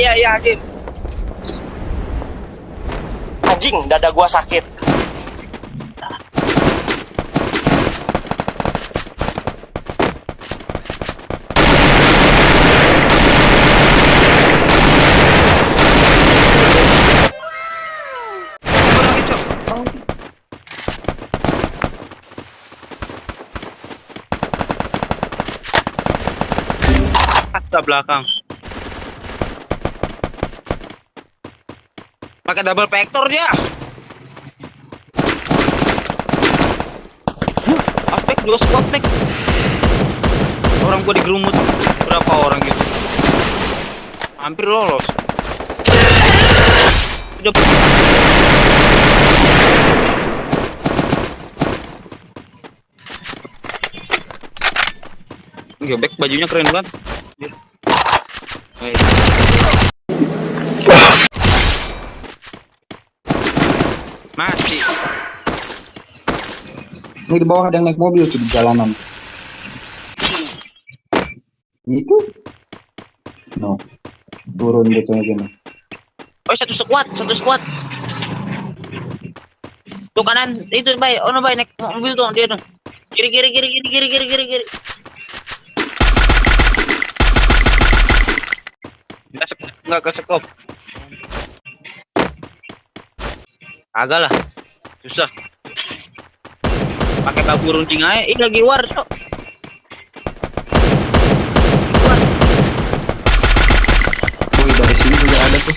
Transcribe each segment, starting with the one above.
Iya, Hakim. Anjing, dada gua sakit. Ke belakang. Pakai double vector dia. Aspek 2 squad mek. Orang gua digerumut berapa orang gitu. Hampir lolos. Udah. Gebek bajunya keren banget. Mati. Ini di bawah ada yang naik mobil tuh di jalanan. Itu? No. Turun dia kayak gini. Oh, satu squad. Tuh kanan, itu Bay. Oh no Bay, naik mobil tuh dia tuh. Kiri. Enggak ke sekop. Agak lah. Susah. Pakai kabur runcing aja. Ih lagi war, Cok. Wih, dari sini juga ada tuh.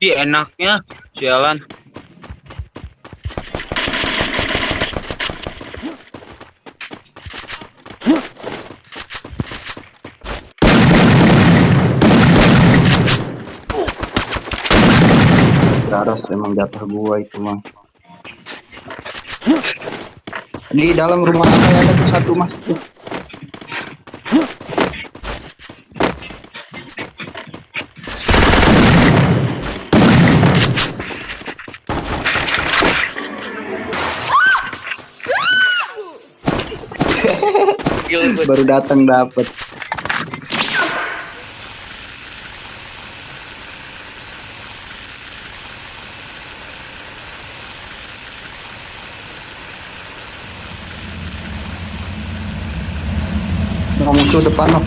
Ih, enaknya jalan. Garas emang jatah gua itu mah. Di dalam rumah ada tuh satu mas tuh. Baru datang dapet. Mau muncul depan loh.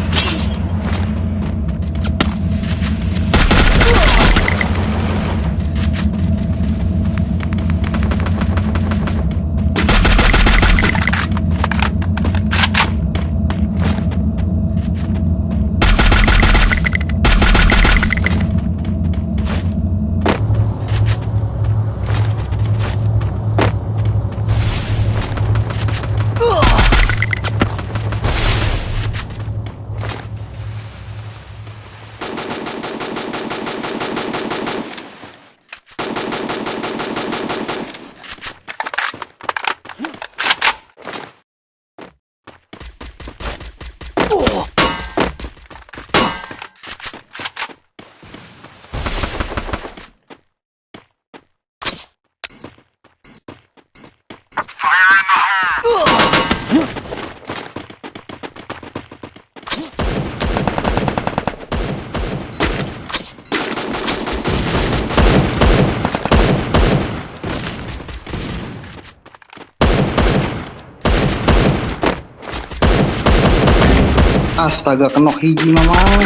Astaga, kenok hiji mama.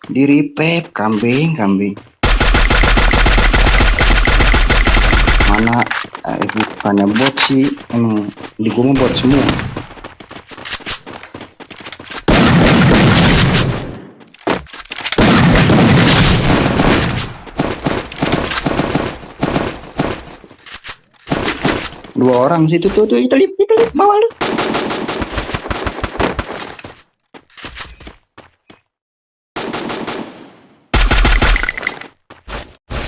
Di repep kambing. Mana bukannya bot sih, emang di gua bot semua. Dua orang situ tuh itu lip bawah lu.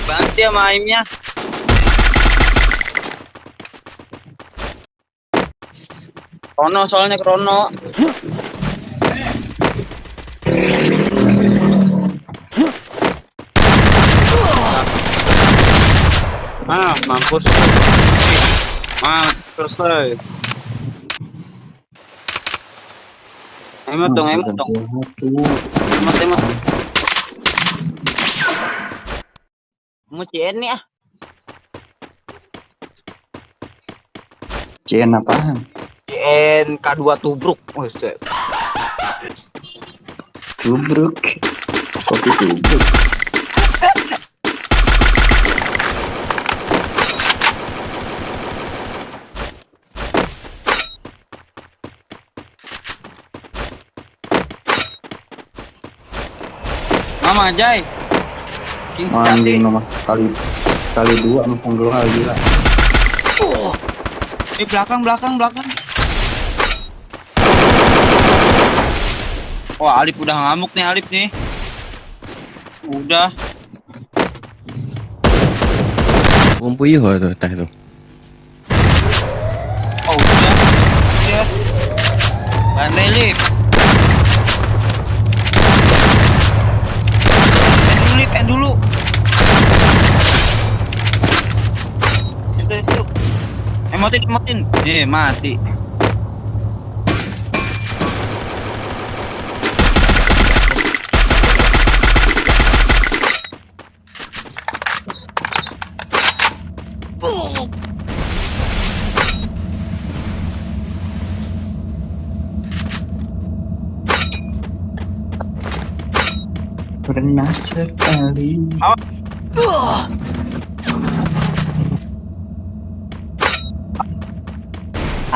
Bantai sama aimnya. Krono soalnya Krono. Mampus. Selesai. Emot dong, emot Astaga, dong. satu. Emot. Mau CN nih ah. CN apaan? CN K2 tubruk. Oh, set. Tubruk. Kopi tubruk. Mama Jai. King Anjing sejati. nomor kali dua langsung gila gila. Belakang. Wah, Alip udah ngamuk nih, Alip nih. Udah. Ngumpul yuk tuh teh tuh. Oh, udah. Ya. Bantai, Lip. Lip, dulu. Itu. Emotin. Mati. Pernah sekali.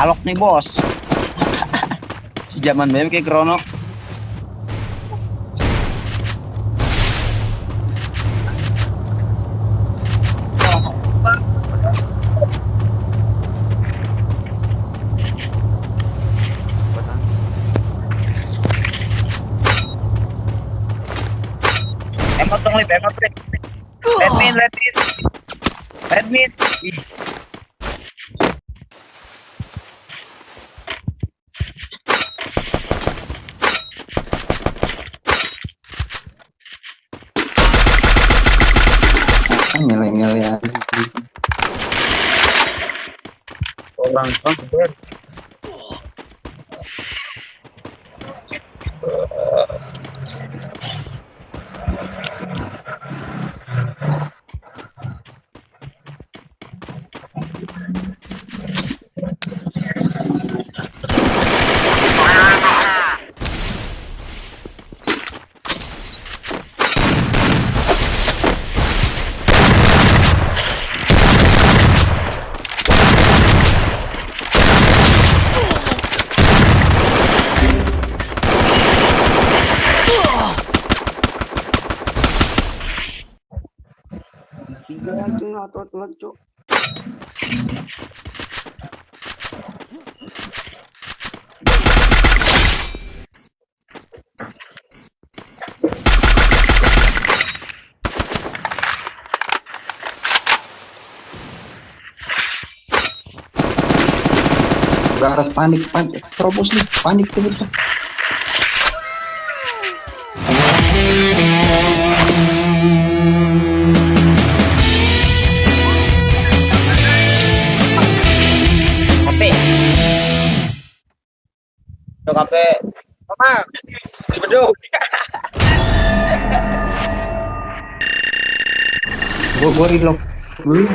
Alok nih, bos. Sejaman BM kayak Krono. Emot dong, Lip. Let me. Ih. Nyele-nyele aja. Orang ber. Tiga aja atau telat cok. Gak harus panik, terobos nih, panik tuh bocah. Kopi. Tuh kape. Mama. Beduk. Gua reload dulu.